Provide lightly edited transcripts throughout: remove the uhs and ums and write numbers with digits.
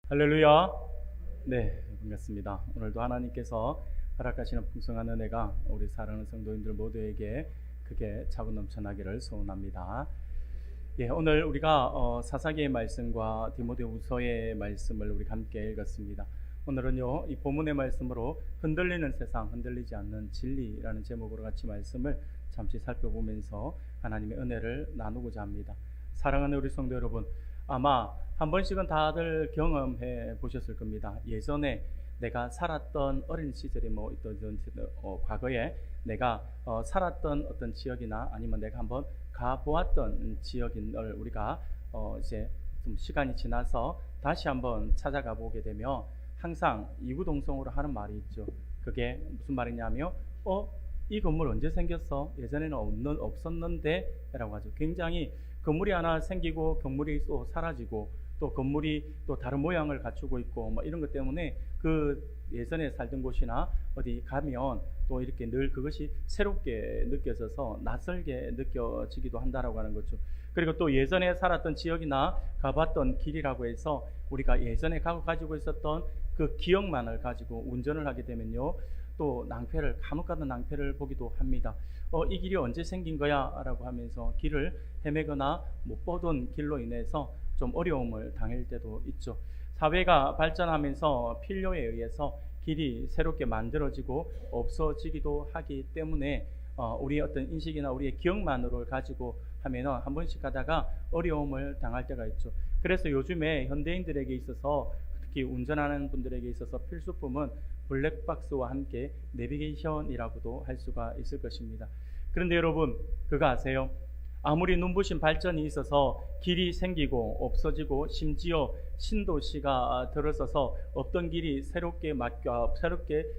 할렐루야. 네, 반갑습니다. 오늘도 하나님께서 허락하시는 풍성한 은혜가 우리 사랑하는 성도님들 모두에게 크게 차고 넘쳐나기를 소원합니다. 오늘 우리가 사사기의 말씀과 디모데후서의 말씀을 우리 함께 읽었습니다. 오늘은요, 이 본문의 말씀으로 흔들리는 세상, 흔들리지 않는 진리라는 제목으로 같이 말씀을 잠시 살펴보면서 하나님의 은혜를 나누고자 합니다. 사랑하는 우리 성도 여러분, 아마 한 번씩은 다들 경험해 보셨을 겁니다. 예전에 내가 살았던 어린 시절이 과거에 내가 살았던 어떤 지역이나 아니면 내가 한번 가보았던 지역을 우리가 이제 좀 시간이 지나서 다시 한번 찾아가 보게 되면 항상 이구동성으로 하는 말이 있죠. 그게 무슨 말이냐면 이 건물 언제 생겼어? 예전에는 없었는데 라고 하죠. 굉장히 건물이 하나 생기고 건물이 또 사라지고 또 건물이 또 다른 모양을 갖추고 있고 이런 것 때문에 그 예전에 살던 곳이나 어디 가면 또 이렇게 늘 그것이 새롭게 느껴져서 낯설게 느껴지기도 한다라고 하는 거죠. 그리고 또 예전에 살았던 지역이나 가봤던 길이라고 해서 우리가 예전에 가지고 있었던 그 기억만을 가지고 운전을 하게 되면요, 또 감옥 같은 낭패를 보기도 합니다. 이 길이 언제 생긴 거야? 라고 하면서 길을 헤매거나 못 보던 길로 인해서 좀 어려움을 당할 때도 있죠. 사회가 발전하면서 필요에 의해서 길이 새롭게 만들어지고 없어지기도 하기 때문에 우리의 어떤 인식이나 우리의 기억만으로 가지고 하면은 한 번씩 가다가 어려움을 당할 때가 있죠. 그래서 요즘에 현대인들에게 있어서, 특히 운전하는 분들에게 있어서 필수품은 블랙박스와 함께 내비게이션이라고도 할 수가 있을 것입니다. 그런데 여러분, 그거 아세요? 아무리 눈부신 발전이 있어서 길이 생기고 없어지고 심지어 신도시가 들어서서 없던 길이 새롭게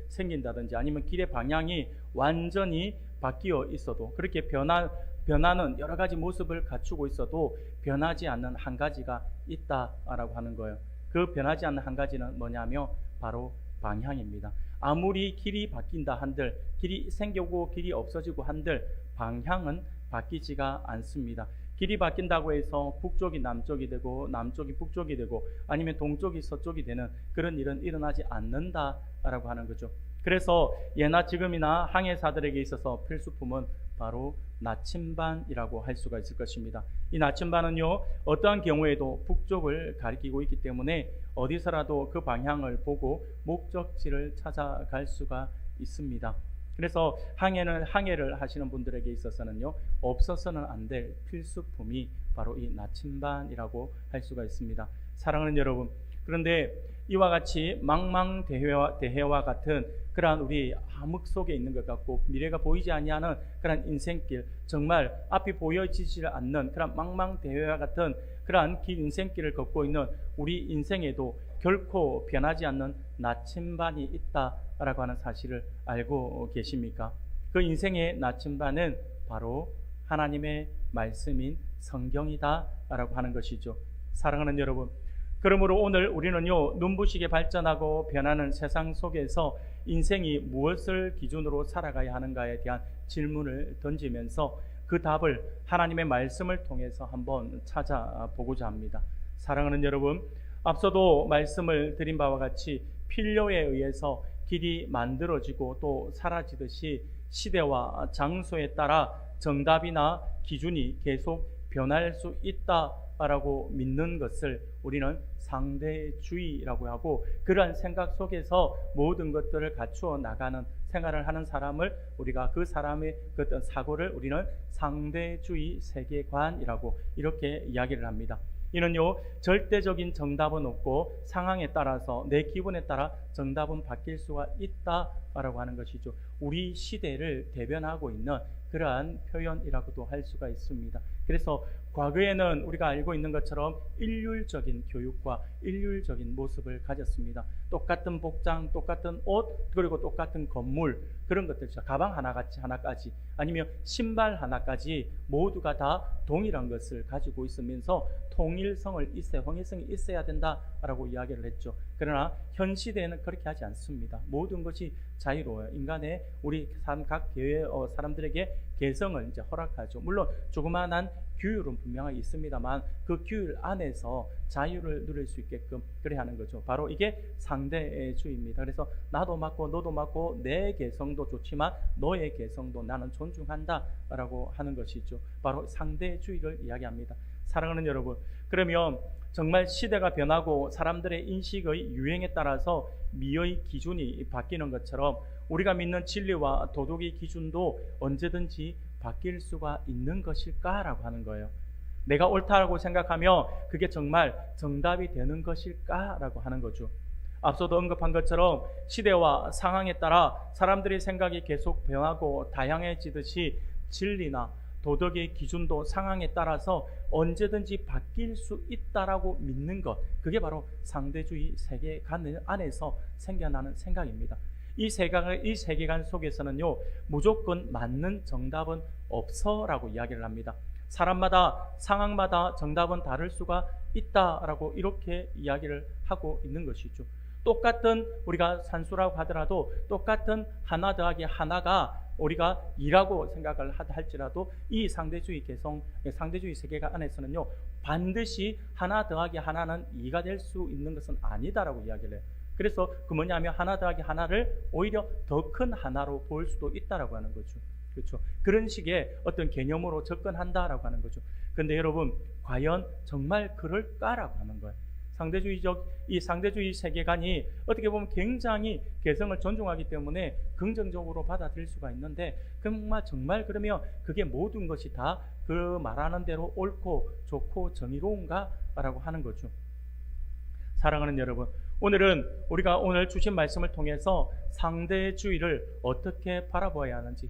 생긴다든지 아니면 길의 방향이 완전히 바뀌어 있어도, 그렇게 변하는 여러 가지 모습을 갖추고 있어도 변하지 않는 한 가지가 있다라고 하는 거예요. 그 변하지 않는 한 가지는 뭐냐면 바로 방향입니다. 아무리 길이 바뀐다 한들, 길이 생기고 길이 없어지고 한들 방향은 바뀌지가 않습니다. 길이 바뀐다고 해서 북쪽이 남쪽이 되고 남쪽이 북쪽이 되고 아니면 동쪽이 서쪽이 되는 그런 일은 일어나지 않는다라고 하는 거죠. 그래서 예나 지금이나 항해사들에게 있어서 필수품은 바로 나침반이라고 할 수가 있을 것입니다. 이 나침반은요, 어떠한 경우에도 북쪽을 가리키고 있기 때문에 어디서라도 그 방향을 보고 목적지를 찾아갈 수가 있습니다. 그래서 항해를 하시는 분들에게 있어서는요, 없어서는 안 될 필수품이 바로 이 나침반이라고 할 수가 있습니다. 사랑하는 여러분, 그런데 이와 같이 망망대해와 같은 그러한 우리 암흑 속에 있는 것 같고 미래가 보이지 아니하는 그러한 인생길, 정말 앞이 보여지지 않는 그러한 망망대해와 같은 그러한 긴 인생길을 걷고 있는 우리 인생에도 결코 변하지 않는 나침반이 있다라고 하는 사실을 알고 계십니까? 그 인생의 나침반은 바로 하나님의 말씀인 성경이다라고 하는 것이죠. 사랑하는 여러분, 그러므로 오늘 우리는요, 눈부시게 발전하고 변하는 세상 속에서 인생이 무엇을 기준으로 살아가야 하는가에 대한 질문을 던지면서 그 답을 하나님의 말씀을 통해서 한번 찾아보고자 합니다. 사랑하는 여러분, 앞서도 말씀을 드린 바와 같이 필요에 의해서 길이 만들어지고 또 사라지듯이 시대와 장소에 따라 정답이나 기준이 계속 변할 수 있다라고 믿는 것을 우리는 상대주의라고 하고, 그러한 생각 속에서 모든 것들을 갖추어 나가는 생활을 하는 사람을 우리가 그 사람의 어떤 사고를 우리는 상대주의 세계관이라고 이렇게 이야기를 합니다. 이는요, 절대적인 정답은 없고 상황에 따라서 내 기분에 따라 정답은 바뀔 수가 있다라고 하는 것이죠. 우리 시대를 대변하고 있는 그러한 표현이라고도 할 수가 있습니다. 그래서 과거에는 우리가 알고 있는 것처럼 일률적인 교육과 일률적인 모습을 가졌습니다. 똑같은 복장, 똑같은 옷, 그리고 똑같은 건물, 그런 것들, 가방 하나까지 아니면 신발 하나까지 모두가 다 동일한 것을 가지고 있으면서 통일성이 있어야 된다라고 이야기를 했죠. 그러나 현 시대에는 그렇게 하지 않습니다. 모든 것이 자유로워요. 인간의 우리 각 교회 사람들에게 개성을 이제 허락하죠. 물론 조그마한 규율은 분명하게 있습니다만 그 규율 안에서 자유를 누릴 수 있게끔 그래 하는 거죠. 바로 이게 상대주의입니다. 그래서 나도 맞고 너도 맞고 내 개성도 좋지만 너의 개성도 나는 존중한다라고 하는 것이죠. 바로 상대주의를 이야기합니다. 사랑하는 여러분, 그러면 정말 시대가 변하고 사람들의 인식의 유행에 따라서 미의 기준이 바뀌는 것처럼 우리가 믿는 진리와 도덕의 기준도 언제든지 바뀔 수가 있는 것일까라고 하는 거예요. 내가 옳다라고 생각하며 그게 정말 정답이 되는 것일까라고 하는 거죠. 앞서도 언급한 것처럼 시대와 상황에 따라 사람들의 생각이 계속 변하고 다양해지듯이 진리나 도덕의 기준도 상황에 따라서 언제든지 바뀔 수 있다라고 믿는 것, 그게 바로 상대주의 세계관 안에서 생겨나는 생각입니다. 이 세계관 속에서는요, 무조건 맞는 정답은 없어라고 이야기를 합니다. 사람마다 상황마다 정답은 다를 수가 있다라고 이렇게 이야기를 하고 있는 것이죠. 똑같은 우리가 산수라고 하더라도 똑같은 하나 더하기 하나가 우리가 2라고 생각을 할지라도 이 상대주의 세계관 안에서는요, 반드시 하나 더하기 하나는 2가 될 수 있는 것은 아니다라고 이야기를 해요. 그래서 그 뭐냐면 하나 더하기 하나를 오히려 더 큰 하나로 볼 수도 있다라고 하는 거죠. 그렇죠. 그런 식의 어떤 개념으로 접근한다라고 하는 거죠. 근데 여러분, 과연 정말 그럴까라고 하는 거예요. 이 상대주의 세계관이 어떻게 보면 굉장히 개성을 존중하기 때문에 긍정적으로 받아들일 수가 있는데, 정말 그러면 그게 모든 것이 다 그 말하는 대로 옳고 좋고 정의로운가? 라고 하는 거죠. 사랑하는 여러분, 오늘은 우리가 오늘 주신 말씀을 통해서 상대주의를 어떻게 바라봐야 하는지,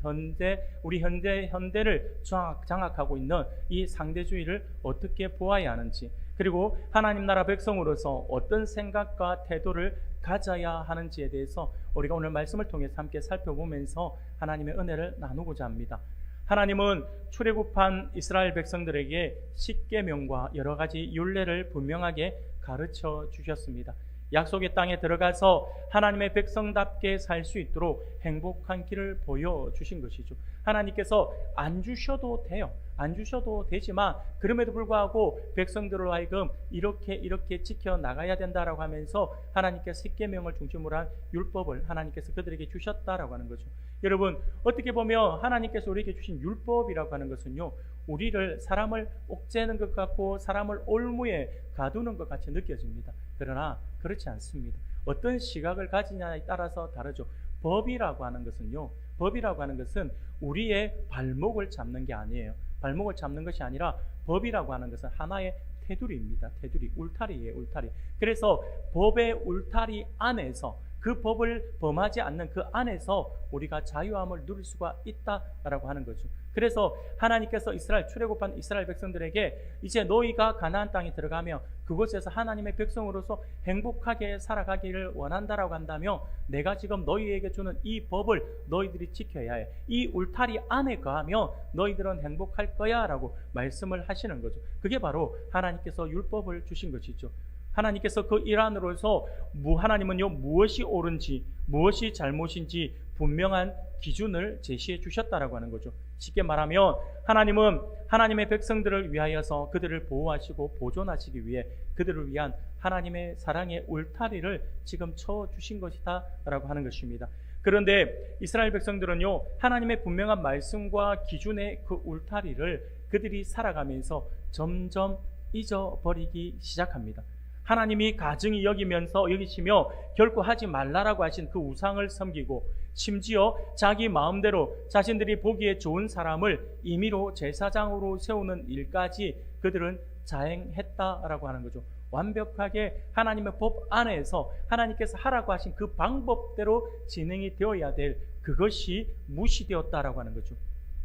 우리 현대를 장악하고 있는 이 상대주의를 어떻게 보아야 하는지, 그리고 하나님 나라 백성으로서 어떤 생각과 태도를 가져야 하는지에 대해서 우리가 오늘 말씀을 통해서 함께 살펴보면서 하나님의 은혜를 나누고자 합니다. 하나님은 출애굽한 이스라엘 백성들에게 십계명과 여러 가지 율례를 분명하게 가르쳐 주셨습니다. 약속의 땅에 들어가서 하나님의 백성답게 살 수 있도록 행복한 길을 보여주신 것이죠. 하나님께서 안 주셔도 돼요. 안 주셔도 되지만 그럼에도 불구하고 백성들로 하여금 이렇게 지켜나가야 된다라고 하면서 하나님께서 십계명을 중심으로 한 율법을 하나님께서 그들에게 주셨다라고 하는 거죠. 여러분, 어떻게 보면 하나님께서 우리에게 주신 율법이라고 하는 것은요, 우리를 사람을 옥죄는 것 같고 사람을 올무에 가두는 것 같이 느껴집니다. 그러나 그렇지 않습니다. 어떤 시각을 가지냐에 따라서 다르죠. 법이라고 하는 것은 우리의 발목을 잡는 게 아니에요. 발목을 잡는 것이 아니라 법이라고 하는 것은 하나의 테두리입니다. 테두리, 울타리예요, 울타리. 그래서 법의 울타리 안에서, 그 법을 범하지 않는 그 안에서 우리가 자유함을 누릴 수가 있다라고 하는 거죠. 그래서 하나님께서 출애굽한 이스라엘 백성들에게 이제 너희가 가나안 땅에 들어가며 그곳에서 하나님의 백성으로서 행복하게 살아가기를 원한다라고 한다면 내가 지금 너희에게 주는 이 법을 너희들이 지켜야 해. 이 울타리 안에 거하면 너희들은 행복할 거야 라고 말씀을 하시는 거죠. 그게 바로 하나님께서 율법을 주신 것이죠. 하나님께서 그 일환으로서 하나님은요, 무엇이 옳은지 무엇이 잘못인지 분명한 기준을 제시해 주셨다라고 하는 거죠. 쉽게 말하면 하나님은 하나님의 백성들을 위하여서 그들을 보호하시고 보존하시기 위해 그들을 위한 하나님의 사랑의 울타리를 지금 쳐주신 것이다 라고 하는 것입니다. 그런데 이스라엘 백성들은요, 하나님의 분명한 말씀과 기준의 그 울타리를 그들이 살아가면서 점점 잊어버리기 시작합니다. 하나님이 가증히 여기시며 결코 하지 말라라고 하신 그 우상을 섬기고, 심지어 자기 마음대로 자신들이 보기에 좋은 사람을 임의로 제사장으로 세우는 일까지 그들은 자행했다라고 하는 거죠. 완벽하게 하나님의 법 안에서 하나님께서 하라고 하신 그 방법대로 진행이 되어야 될 그것이 무시되었다라고 하는 거죠.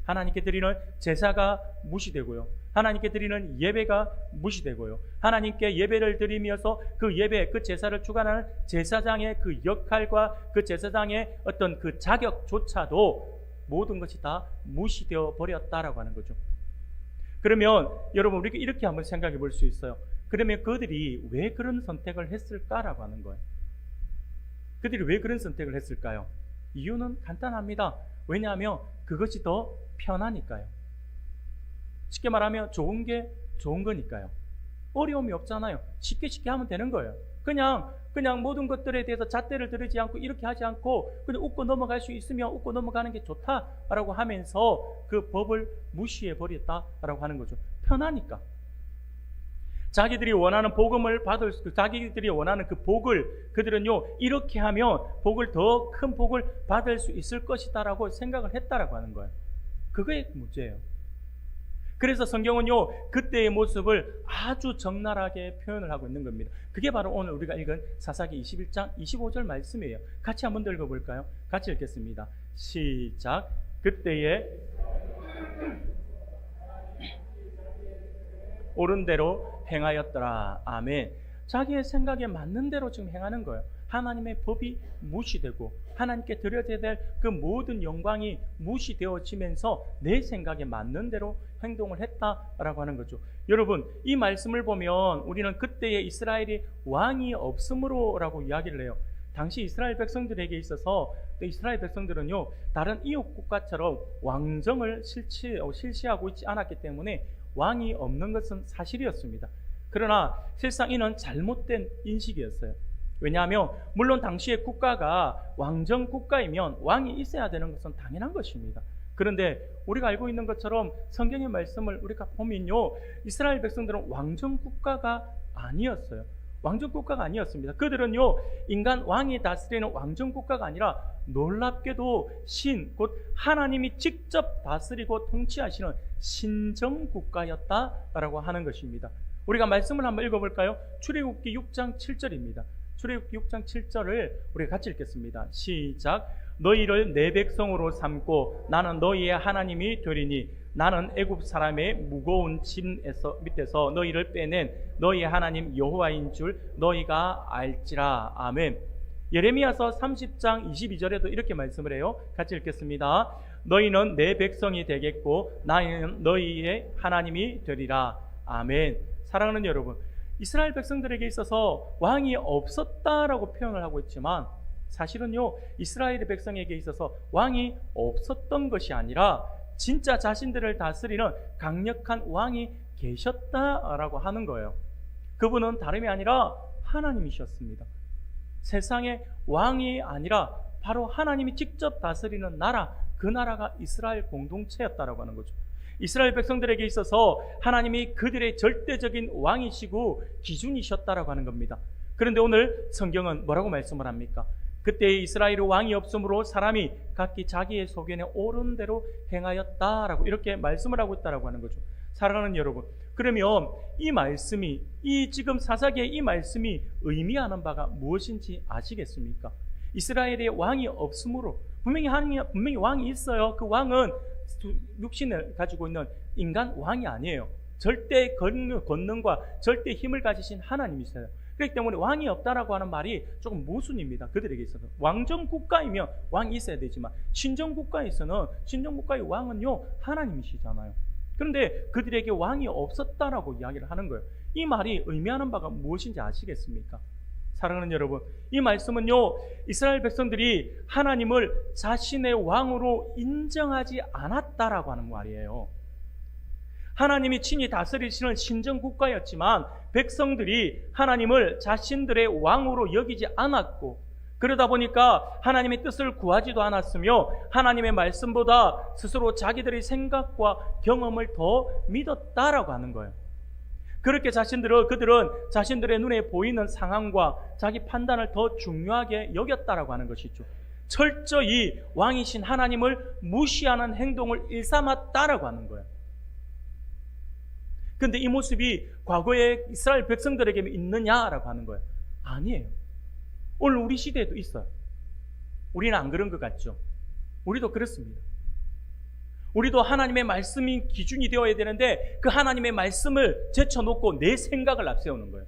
하나님께 드리는 제사가 무시되고요, 하나님께 드리는 예배가 무시되고요, 하나님께 예배를 드리면서 그 예배, 그 제사를 주관하는 제사장의 그 역할과 그 제사장의 어떤 그 자격조차도 모든 것이 다 무시되어 버렸다라고 하는 거죠. 그러면 여러분, 우리가 이렇게 한번 생각해 볼 수 있어요. 그러면 그들이 왜 그런 선택을 했을까라고 하는 거예요. 그들이 왜 그런 선택을 했을까요? 이유는 간단합니다. 왜냐하면 그것이 더 편하니까요. 쉽게 말하면 좋은 게 좋은 거니까요. 어려움이 없잖아요. 쉽게 하면 되는 거예요. 그냥 모든 것들에 대해서 잣대를 들이지 않고 이렇게 하지 않고 그냥 웃고 넘어갈 수 있으면 웃고 넘어가는 게 좋다라고 하면서 그 법을 무시해 버렸다라고 하는 거죠. 편하니까. 자기들이 원하는 복음을 자기들이 원하는 그 복을 그들은요 이렇게 하면 더 큰 복을 받을 수 있을 것이다라고 생각을 했다라고 하는 거예요. 그거의 문제예요. 그래서 성경은요 그때의 모습을 아주 적나라하게 표현을 하고 있는 겁니다. 그게 바로 오늘 우리가 읽은 사사기 21장 25절 말씀이에요. 같이 한번 더 읽어볼까요? 같이 읽겠습니다. 시작. 그때에 옳은 대로 행하였더라. 아멘. 자기의 생각에 맞는 대로 지금 행하는 거예요. 하나님의 법이 무시되고 하나님께 드려야 될 그 모든 영광이 무시되어지면서 내 생각에 맞는 대로 행동을 했다라고 하는 거죠. 여러분, 이 말씀을 보면 우리는 그때의 이스라엘이 왕이 없으므로라고 이야기를 해요. 당시 이스라엘 백성들에게 있어서 이스라엘 백성들은요 다른 이웃 국가처럼 왕정을 실시하고 있지 않았기 때문에 왕이 없는 것은 사실이었습니다. 그러나 실상 이는 잘못된 인식이었어요. 왜냐하면 물론 당시의 국가가 왕정 국가이면 왕이 있어야 되는 것은 당연한 것입니다. 그런데 우리가 알고 있는 것처럼 성경의 말씀을 우리가 보면요 이스라엘 백성들은 왕정 국가가 아니었어요. 왕정 국가가 아니었습니다. 그들은요 인간 왕이 다스리는 왕정 국가가 아니라 놀랍게도 곧 하나님이 직접 다스리고 통치하시는 신정 국가였다라고 하는 것입니다. 우리가 말씀을 한번 읽어볼까요? 출애굽기 6장 7절입니다. 출애굽기 6장 7절을 우리가 같이 읽겠습니다. 시작. 너희를 내 백성으로 삼고 나는 너희의 하나님이 되리니 나는 애굽 사람의 무거운 짐 밑에서 너희를 빼낸 너희의 하나님 여호와인 줄 너희가 알지라. 아멘. 예레미야서 30장 22절에도 이렇게 말씀을 해요. 같이 읽겠습니다. 너희는 내 백성이 되겠고 나는 너희의 하나님이 되리라. 아멘. 사랑하는 여러분, 이스라엘 백성들에게 있어서 왕이 없었다라고 표현을 하고 있지만 사실은요 이스라엘 백성에게 있어서 왕이 없었던 것이 아니라 진짜 자신들을 다스리는 강력한 왕이 계셨다라고 하는 거예요. 그분은 다름이 아니라 하나님이셨습니다. 세상의 왕이 아니라 바로 하나님이 직접 다스리는 나라, 그 나라가 이스라엘 공동체였다라고 하는 거죠. 이스라엘 백성들에게 있어서 하나님이 그들의 절대적인 왕이시고 기준이셨다라고 하는 겁니다. 그런데 오늘 성경은 뭐라고 말씀을 합니까? 그때 이스라엘의 왕이 없으므로 사람이 각기 자기의 소견에 옳은 대로 행하였다라고 이렇게 말씀을 하고 있다라고 하는 거죠. 사랑하는 여러분, 그러면 이 말씀이 지금 사사기의 이 말씀이 의미하는 바가 무엇인지 아시겠습니까? 이스라엘의 왕이 없으므로 분명히 왕이 있어요. 그 왕은 육신을 가지고 있는 인간 왕이 아니에요. 절대 권능과 절대 힘을 가지신 하나님이세요. 그렇기 때문에 왕이 없다라고 하는 말이 조금 모순입니다. 그들에게 있어서 왕정 국가이면 왕이 있어야 되지만 신정 국가에서는 신정 국가의 왕은요 하나님이시잖아요. 그런데 그들에게 왕이 없었다라고 이야기를 하는 거예요. 이 말이 의미하는 바가 무엇인지 아시겠습니까? 사랑하는 여러분, 이 말씀은요 이스라엘 백성들이 하나님을 자신의 왕으로 인정하지 않았다라고 하는 말이에요. 하나님이 친히 다스리시는 신정국가였지만 백성들이 하나님을 자신들의 왕으로 여기지 않았고 그러다 보니까 하나님의 뜻을 구하지도 않았으며 하나님의 말씀보다 스스로 자기들의 생각과 경험을 더 믿었다라고 하는 거예요. 그렇게 그들은 자신들의 눈에 보이는 상황과 자기 판단을 더 중요하게 여겼다라고 하는 것이죠. 철저히 왕이신 하나님을 무시하는 행동을 일삼았다라고 하는 거예요. 근데 이 모습이 과거의 이스라엘 백성들에게 있느냐라고 하는 거예요. 아니에요. 오늘 우리 시대에도 있어요. 우리는 안 그런 것 같죠? 우리도 그렇습니다. 우리도 하나님의 말씀이 기준이 되어야 되는데 그 하나님의 말씀을 제쳐놓고 내 생각을 앞세우는 거예요.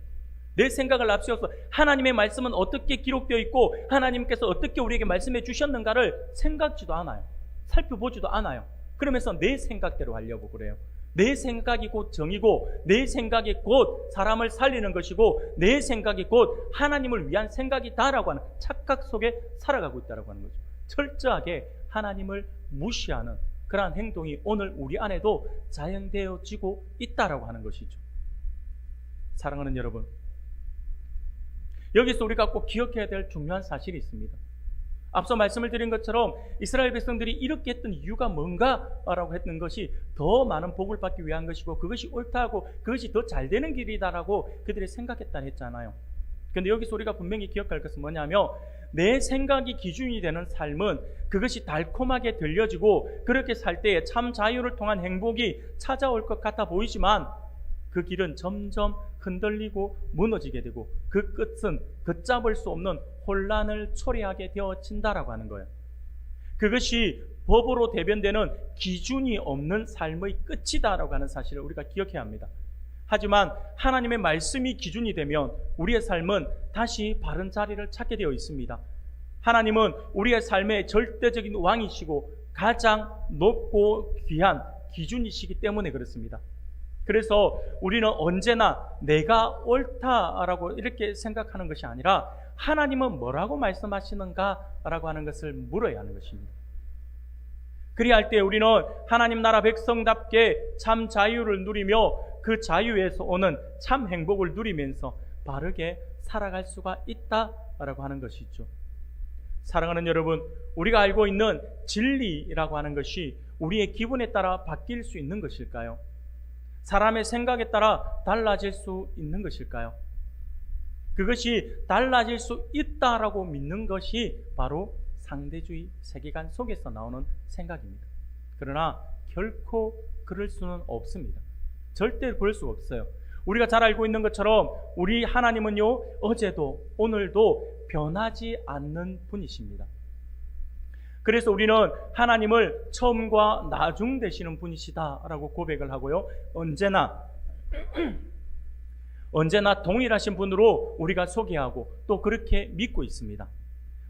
내 생각을 앞세워서 하나님의 말씀은 어떻게 기록되어 있고 하나님께서 어떻게 우리에게 말씀해 주셨는가를 생각지도 않아요. 살펴보지도 않아요. 그러면서 내 생각대로 하려고 그래요. 내 생각이 곧 정이고 내 생각이 곧 사람을 살리는 것이고 내 생각이 곧 하나님을 위한 생각이다라고 하는 착각 속에 살아가고 있다라고 하는 거죠. 철저하게 하나님을 무시하는 그러한 행동이 오늘 우리 안에도 자연되어지고 있다라고 하는 것이죠. 사랑하는 여러분, 여기서 우리가 꼭 기억해야 될 중요한 사실이 있습니다. 앞서 말씀을 드린 것처럼 이스라엘 백성들이 이렇게 했던 이유가 뭔가라고 했던 것이 더 많은 복을 받기 위한 것이고 그것이 옳다고 그것이 더 잘 되는 길이다라고 그들이 생각했다 했잖아요. 그런데 여기서 우리가 분명히 기억할 것은 뭐냐면 내 생각이 기준이 되는 삶은 그것이 달콤하게 들려지고 그렇게 살 때에 참 자유를 통한 행복이 찾아올 것 같아 보이지만 그 길은 점점 흔들리고 무너지게 되고 그 끝은 걷잡을 수 없는 혼란을 초래하게 되어진다라고 하는 거예요. 그것이 법으로 대변되는 기준이 없는 삶의 끝이다라고 하는 사실을 우리가 기억해야 합니다. 하지만 하나님의 말씀이 기준이 되면 우리의 삶은 다시 바른 자리를 찾게 되어 있습니다. 하나님은 우리의 삶의 절대적인 왕이시고 가장 높고 귀한 기준이시기 때문에 그렇습니다. 그래서 우리는 언제나 내가 옳다라고 이렇게 생각하는 것이 아니라 하나님은 뭐라고 말씀하시는가라고 하는 것을 물어야 하는 것입니다. 그리할 때 우리는 하나님 나라 백성답게 참 자유를 누리며 그 자유에서 오는 참 행복을 누리면서 바르게 살아갈 수가 있다라고 하는 것이죠. 사랑하는 여러분, 우리가 알고 있는 진리라고 하는 것이 우리의 기분에 따라 바뀔 수 있는 것일까요? 사람의 생각에 따라 달라질 수 있는 것일까요? 그것이 달라질 수 있다라고 믿는 것이 바로 상대주의 세계관 속에서 나오는 생각입니다. 그러나 결코 그럴 수는 없습니다. 절대 그럴 수가 없어요. 우리가 잘 알고 있는 것처럼 우리 하나님은요, 어제도 오늘도 변하지 않는 분이십니다. 그래서 우리는 하나님을 처음과 나중 되시는 분이시다라고 고백을 하고요, 언제나 동일하신 분으로 우리가 소개하고 또 그렇게 믿고 있습니다.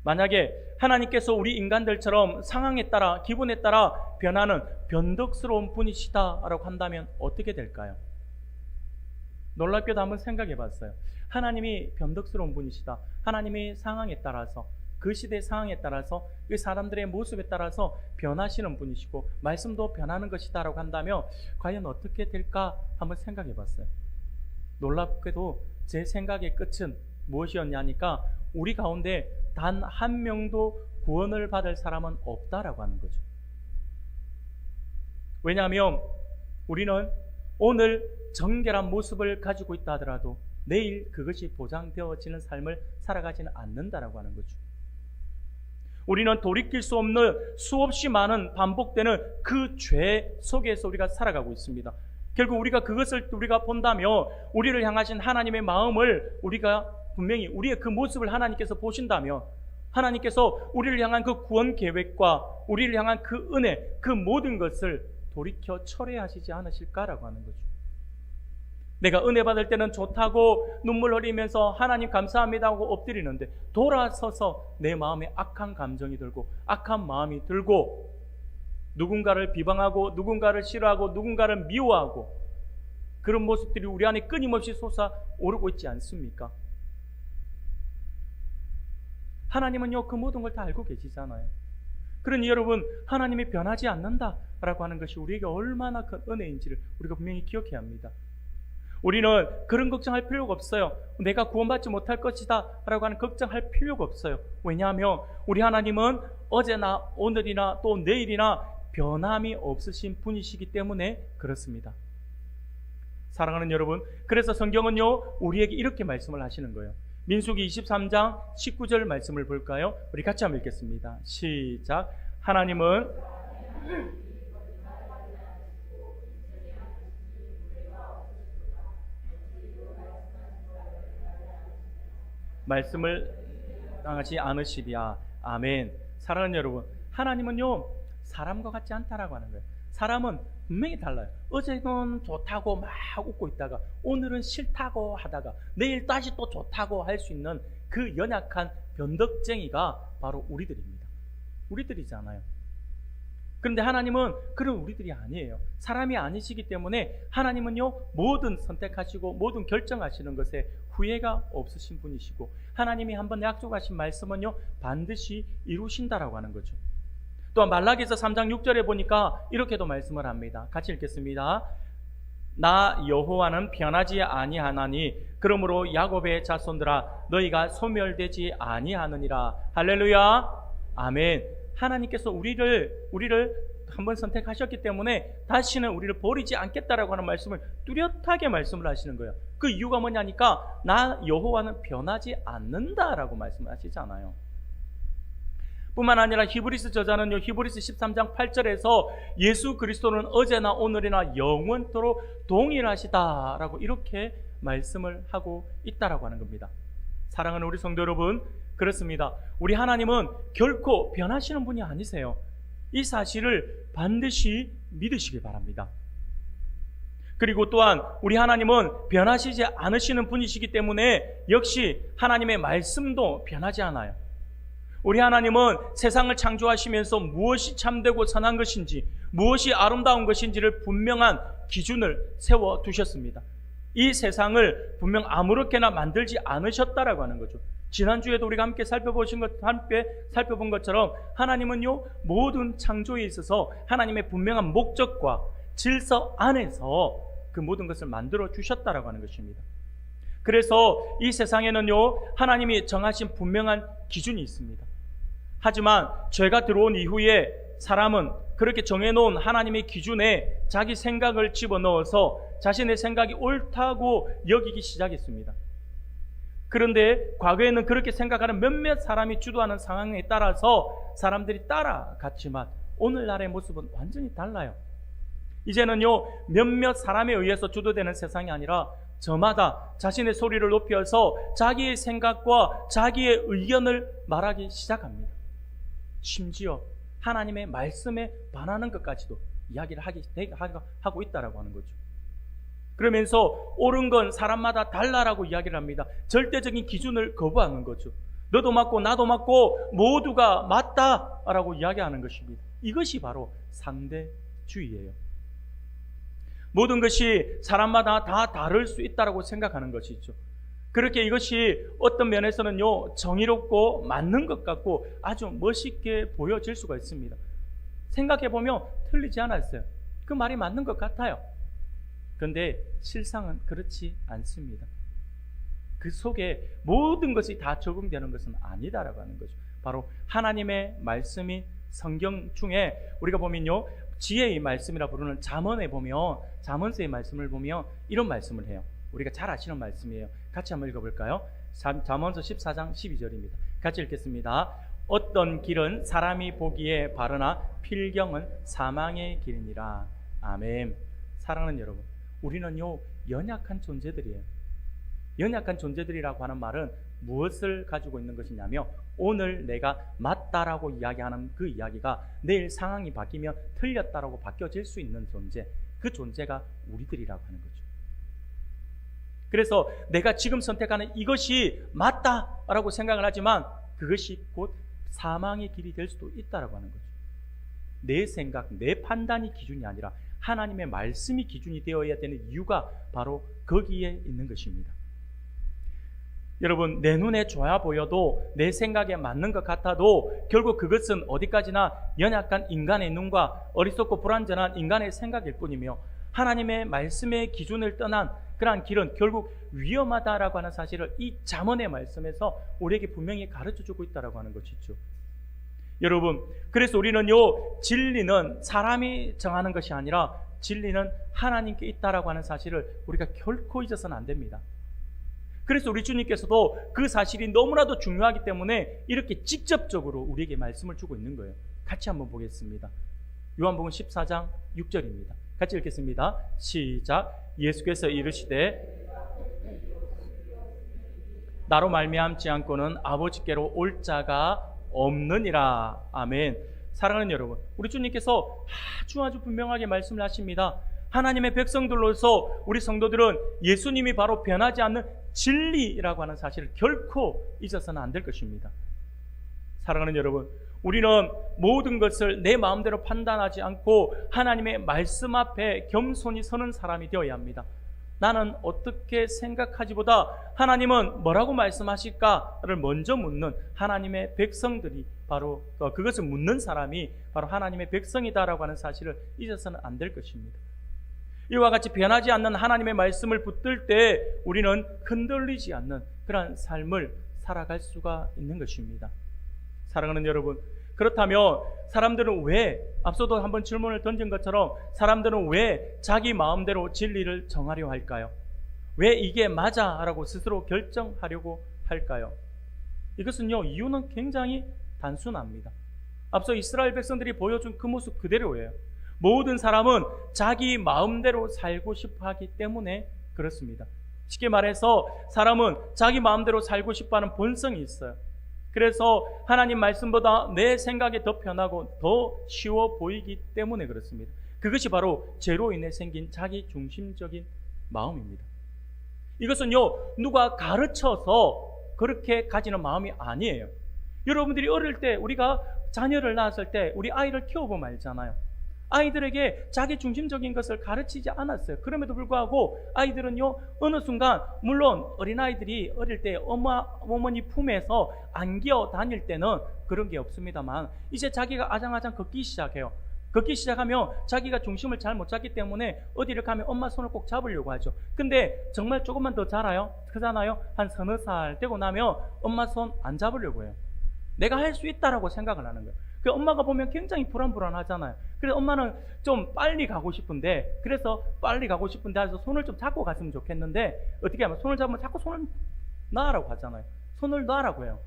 만약에 하나님께서 우리 인간들처럼 상황에 따라 기분에 따라 변하는 변덕스러운 분이시다라고 한다면 어떻게 될까요? 놀랍게도 한번 생각해 봤어요. 하나님이 변덕스러운 분이시다. 하나님이 상황에 따라서 그 시대의 상황에 따라서 그 사람들의 모습에 따라서 변하시는 분이시고 말씀도 변하는 것이다라고 한다면 과연 어떻게 될까 한번 생각해 봤어요. 놀랍게도 제 생각의 끝은 무엇이었냐니까 우리 가운데 단 한 명도 구원을 받을 사람은 없다라고 하는 거죠. 왜냐하면 우리는 오늘 정결한 모습을 가지고 있다 하더라도 내일 그것이 보장되어지는 삶을 살아가지는 않는다라고 하는 거죠. 우리는 돌이킬 수 없는 수없이 많은 반복되는 그 죄 속에서 우리가 살아가고 있습니다. 결국 우리가 그것을 우리가 본다면 우리를 향하신 하나님의 마음을 우리가 분명히 우리의 그 모습을 하나님께서 보신다면 하나님께서 우리를 향한 그 구원 계획과 우리를 향한 그 은혜, 그 모든 것을 돌이켜 철회하시지 않으실까라고 하는 거죠. 내가 은혜 받을 때는 좋다고 눈물 흘리면서 하나님 감사합니다 하고 엎드리는데 돌아서서 내 마음에 악한 감정이 들고 악한 마음이 들고 누군가를 비방하고 누군가를 싫어하고 누군가를 미워하고 그런 모습들이 우리 안에 끊임없이 솟아오르고 있지 않습니까? 하나님은요 그 모든 걸 다 알고 계시잖아요. 그러니 여러분, 하나님이 변하지 않는다라고 하는 것이 우리에게 얼마나 큰 은혜인지를 우리가 분명히 기억해야 합니다. 우리는 그런 걱정할 필요가 없어요. 내가 구원받지 못할 것이다 라고 하는 걱정할 필요가 없어요. 왜냐하면 우리 하나님은 어제나 오늘이나 또 내일이나 변함이 없으신 분이시기 때문에 그렇습니다. 사랑하는 여러분, 그래서 성경은요 우리에게 이렇게 말씀을 하시는 거예요. 민수기 23장 19절 말씀을 볼까요? 우리 같이 한번 읽겠습니다. 시작. 하나님은 말씀을 당하지 않으시리야. 아멘. 사랑하는 여러분, 하나님은요 사람과 같지 않다라고 하는 거예요. 사람은 분명히 달라요. 어제는 좋다고 막 웃고 있다가 오늘은 싫다고 하다가 내일 다시 또 좋다고 할 수 있는 그 연약한 변덕쟁이가 바로 우리들입니다. 우리들이잖아요. 그런데 하나님은 그런 우리들이 아니에요. 사람이 아니시기 때문에 하나님은요, 모든 선택하시고 모든 결정하시는 것에 후회가 없으신 분이시고, 하나님이 한번 약속하신 말씀은요, 반드시 이루신다라고 하는 거죠. 또한 말라기서 3장 6절에 보니까 이렇게도 말씀을 합니다. 같이 읽겠습니다. 나 여호와는 변하지 아니하나니 그러므로 야곱의 자손들아 너희가 소멸되지 아니하느니라. 할렐루야. 아멘. 하나님께서 우리를 한번 선택하셨기 때문에 다시는 우리를 버리지 않겠다라고 하는 말씀을 뚜렷하게 말씀을 하시는 거예요. 그 이유가 뭐냐니까 나 여호와는 변하지 않는다라고 말씀을 하시잖아요. 뿐만 아니라 히브리서 저자는요, 히브리서 13장 8절에서 예수 그리스도는 어제나 오늘이나 영원토록 동일하시다라고 이렇게 말씀을 하고 있다라고 하는 겁니다. 사랑하는 우리 성도 여러분, 그렇습니다. 우리 하나님은 결코 변하시는 분이 아니세요. 이 사실을 반드시 믿으시기 바랍니다. 그리고 또한 우리 하나님은 변하시지 않으시는 분이시기 때문에 역시 하나님의 말씀도 변하지 않아요. 우리 하나님은 세상을 창조하시면서 무엇이 참되고 선한 것인지, 무엇이 아름다운 것인지를 분명한 기준을 세워두셨습니다. 이 세상을 분명 아무렇게나 만들지 않으셨다라고 하는 거죠. 지난주에도 우리가 함께 살펴본 것처럼 하나님은요, 모든 창조에 있어서 하나님의 분명한 목적과 질서 안에서 그 모든 것을 만들어 주셨다라고 하는 것입니다. 그래서 이 세상에는요, 하나님이 정하신 분명한 기준이 있습니다. 하지만 죄가 들어온 이후에 사람은 그렇게 정해놓은 하나님의 기준에 자기 생각을 집어넣어서 자신의 생각이 옳다고 여기기 시작했습니다. 그런데 과거에는 그렇게 생각하는 몇몇 사람이 주도하는 상황에 따라서 사람들이 따라갔지만 오늘날의 모습은 완전히 달라요. 이제는요, 몇몇 사람에 의해서 주도되는 세상이 아니라 저마다 자신의 소리를 높여서 자기의 생각과 자기의 의견을 말하기 시작합니다. 심지어 하나님의 말씀에 반하는 것까지도 이야기를 하고 있다라고 하는 거죠. 그러면서 옳은 건 사람마다 달라라고 이야기를 합니다. 절대적인 기준을 거부하는 거죠. 너도 맞고 나도 맞고 모두가 맞다라고 이야기하는 것입니다. 이것이 바로 상대주의예요. 모든 것이 사람마다 다 다를 수 있다라고 생각하는 것이죠. 그렇게 이것이 어떤 면에서는요, 정의롭고 맞는 것 같고 아주 멋있게 보여질 수가 있습니다. 생각해보면 틀리지 않았어요. 그 말이 맞는 것 같아요. 그런데 실상은 그렇지 않습니다. 그 속에 모든 것이 다 적용되는 것은 아니다라고 하는 거죠. 바로 하나님의 말씀이 성경 중에 우리가 보면요, 지혜의 말씀이라 부르는 잠언에 보면, 잠언서의 말씀을 보면 이런 말씀을 해요. 우리가 잘 아시는 말씀이에요. 같이 한번 읽어볼까요? 잠언서 14장 12절입니다. 같이 읽겠습니다. 어떤 길은 사람이 보기에 바르나 필경은 사망의 길이니라. 아멘. 사랑하는 여러분, 우리는요, 연약한 존재들이에요. 연약한 존재들이라고 하는 말은 무엇을 가지고 있는 것이냐면, 오늘 내가 맞다라고 이야기하는 그 이야기가 내일 상황이 바뀌면 틀렸다라고 바뀌어질 수 있는 존재, 그 존재가 우리들이라고 하는 거죠. 그래서 내가 지금 선택하는 이것이 맞다라고 생각을 하지만 그것이 곧 사망의 길이 될 수도 있다라고 하는 거죠. 내 생각, 내 판단이 기준이 아니라 하나님의 말씀이 기준이 되어야 되는 이유가 바로 거기에 있는 것입니다. 여러분, 내 눈에 좋아 보여도 내 생각에 맞는 것 같아도 결국 그것은 어디까지나 연약한 인간의 눈과 어리석고 불완전한 인간의 생각일 뿐이며, 하나님의 말씀의 기준을 떠난 그러한 길은 결국 위험하다라고 하는 사실을 이 잠언의 말씀에서 우리에게 분명히 가르쳐주고 있다라고 하는 것이죠. 여러분, 그래서 우리는요, 진리는 사람이 정하는 것이 아니라 진리는 하나님께 있다라고 하는 사실을 우리가 결코 잊어서는 안 됩니다. 그래서 우리 주님께서도 그 사실이 너무나도 중요하기 때문에 이렇게 직접적으로 우리에게 말씀을 주고 있는 거예요. 같이 한번 보겠습니다. 요한복음 14장 6절입니다. 같이 읽겠습니다. 시작. 예수께서 이르시되 나로 말미암지 않고는 아버지께로 올 자가 없느니라. 아멘. 사랑하는 여러분, 우리 주님께서 아주 분명하게 말씀을 하십니다. 하나님의 백성들로서 우리 성도들은 예수님이 바로 변하지 않는 진리라고 하는 사실을 결코 잊어서는 안 될 것입니다. 사랑하는 여러분, 우리는 모든 것을 내 마음대로 판단하지 않고 하나님의 말씀 앞에 겸손히 서는 사람이 되어야 합니다. 나는 어떻게 생각하지보다 하나님은 뭐라고 말씀하실까를 먼저 묻는 하나님의 백성들이 바로 그것을 묻는 사람이 바로 하나님의 백성이다라고 하는 사실을 잊어서는 안 될 것입니다. 이와 같이 변하지 않는 하나님의 말씀을 붙들 때 우리는 흔들리지 않는 그러한 삶을 살아갈 수가 있는 것입니다. 사랑하는 여러분, 그렇다면 사람들은 왜, 앞서도 한번 질문을 던진 것처럼 사람들은 왜 자기 마음대로 진리를 정하려 할까요? 왜 이게 맞아 라고 스스로 결정하려고 할까요? 이것은요, 이유는 굉장히 단순합니다. 앞서 이스라엘 백성들이 보여준 그 모습 그대로예요. 모든 사람은 자기 마음대로 살고 싶어 하기 때문에 그렇습니다. 쉽게 말해서 사람은 자기 마음대로 살고 싶어 하는 본성이 있어요. 그래서 하나님 말씀보다 내 생각이 더 편하고 더 쉬워 보이기 때문에 그렇습니다. 그것이 바로 죄로 인해 생긴 자기 중심적인 마음입니다. 이것은요, 누가 가르쳐서 그렇게 가지는 마음이 아니에요. 여러분들이 어릴 때 우리가 자녀를 낳았을 때 우리 아이를 키워보면 알잖아요. 아이들에게 자기 중심적인 것을 가르치지 않았어요. 그럼에도 불구하고 아이들은요, 어느 순간, 물론 어린아이들이 어릴 때 어머니 품에서 안겨 다닐 때는 그런 게 없습니다만 이제 자기가 아장아장 걷기 시작해요. 걷기 시작하면 자기가 중심을 잘 못 잡기 때문에 어디를 가면 엄마 손을 꼭 잡으려고 하죠. 근데 정말 조금만 더 자라요? 크잖아요? 한 서너 살 되고 나면 엄마 손 안 잡으려고 해요. 내가 할 수 있다라고 생각을 하는 거예요. 그 엄마가 보면 굉장히 불안하잖아요. 그래서 엄마는 좀 빨리 가고 싶은데, 해서 손을 좀 잡고 갔으면 좋겠는데, 어떻게 하면 손을 잡으면 자꾸 손을 놔라고 하잖아요. 손을 놔라고 해요.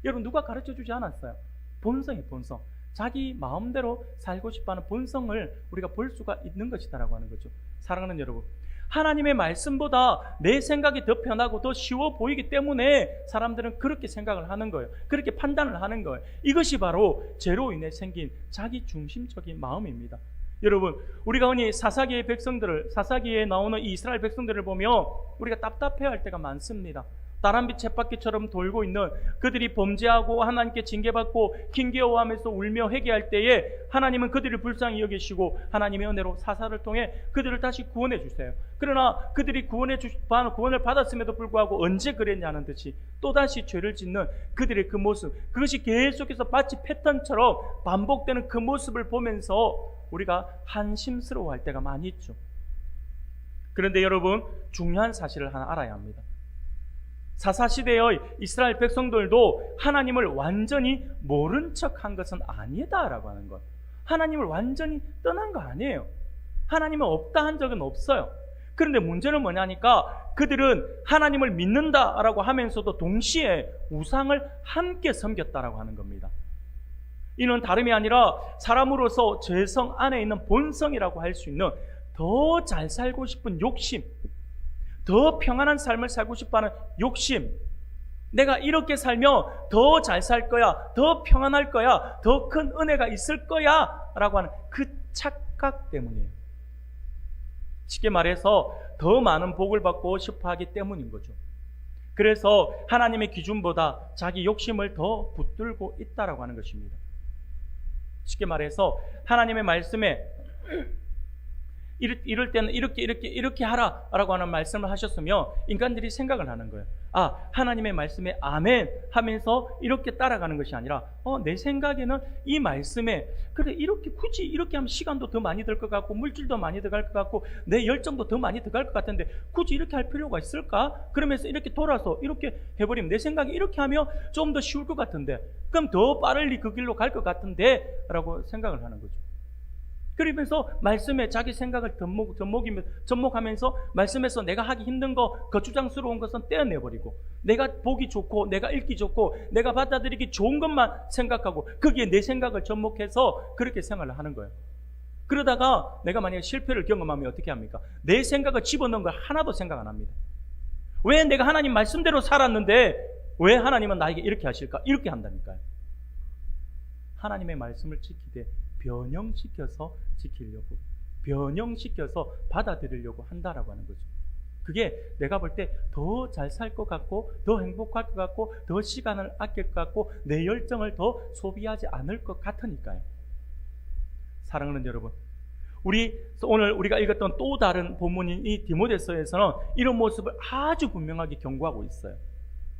여러분, 누가 가르쳐 주지 않았어요? 본성이에요, 본성. 자기 마음대로 살고 싶어하는 본성을 우리가 볼 수가 있는 것이다라고 하는 거죠. 사랑하는 여러분, 하나님의 말씀보다 내 생각이 더 편하고 더 쉬워 보이기 때문에 사람들은 그렇게 생각을 하는 거예요. 그렇게 판단을 하는 거예요. 이것이 바로 죄로 인해 생긴 자기 중심적인 마음입니다. 여러분, 우리가 흔히 사사기에 나오는 이 이스라엘 백성들을 보면 우리가 답답해할 때가 많습니다. 다람쥐 쳇바퀴처럼 돌고 있는 그들이 범죄하고 하나님께 징계받고 긴겨워하면서 울며 회개할 때에 하나님은 그들을 불쌍히 여기시고 하나님의 은혜로 사사를 통해 그들을 다시 구원해 주세요. 그러나 그들이 구원을 받았음에도 불구하고 언제 그랬냐는 듯이 또다시 죄를 짓는 그들의 그 모습, 그것이 계속해서 마치 패턴처럼 반복되는 그 모습을 보면서 우리가 한심스러워할 때가 많이 있죠. 그런데 여러분, 중요한 사실을 하나 알아야 합니다. 사사시대의 이스라엘 백성들도 하나님을 완전히 모른 척한 것은 아니다라고 하는 것. 하나님을 완전히 떠난 거 아니에요. 하나님은 없다 한 적은 없어요. 그런데 문제는 뭐냐니까 그들은 하나님을 믿는다라고 하면서도 동시에 우상을 함께 섬겼다라고 하는 겁니다. 이는 다름이 아니라 사람으로서 죄성 안에 있는 본성이라고 할 수 있는 더 잘 살고 싶은 욕심, 더 평안한 삶을 살고 싶어하는 욕심, 내가 이렇게 살면 더 잘 살 거야, 더 평안할 거야, 더 큰 은혜가 있을 거야 라고 하는 그 착각 때문이에요. 쉽게 말해서 더 많은 복을 받고 싶어 하기 때문인 거죠. 그래서 하나님의 기준보다 자기 욕심을 더 붙들고 있다라고 하는 것입니다. 쉽게 말해서 하나님의 말씀에 이럴 때는 이렇게 하라라고 하는 말씀을 하셨으면 인간들이 생각을 하는 거예요. 아, 하나님의 말씀에 아멘 하면서 이렇게 따라가는 것이 아니라 내 생각에는 이 말씀에 그래 굳이 이렇게 하면 시간도 더 많이 들 것 같고 물질도 많이 들어갈 것 같고 내 열정도 더 많이 들어갈 것 같은데 굳이 이렇게 할 필요가 있을까? 그러면서 이렇게 돌아서 이렇게 해버리면 내 생각에 이렇게 하면 좀 더 쉬울 것 같은데, 그럼 더 빠르게 그 길로 갈 것 같은데 라고 생각을 하는 거죠. 그러면서 말씀에 자기 생각을 접목하면서 말씀에서 내가 하기 힘든 거, 거추장스러운 것은 떼어내버리고 내가 보기 좋고 내가 읽기 좋고 내가 받아들이기 좋은 것만 생각하고 거기에 내 생각을 접목해서 그렇게 생활을 하는 거예요. 그러다가 내가 만약에 실패를 경험하면 어떻게 합니까? 내 생각을 집어넣은 걸 하나도 생각 안 합니다. 왜 내가 하나님 말씀대로 살았는데 왜 하나님은 나에게 이렇게 하실까? 이렇게 한다니까요. 하나님의 말씀을 지키되 변형시켜서 지키려고, 변형시켜서 받아들이려고 한다라고 하는 거죠. 그게 내가 볼 때 더 잘 살 것 같고, 더 행복할 것 같고, 더 시간을 아낄 것 같고, 내 열정을 더 소비하지 않을 것 같으니까요. 사랑하는 여러분, 오늘 우리가 읽었던 또 다른 본문인 이 디모데서에서는 이런 모습을 아주 분명하게 경고하고 있어요.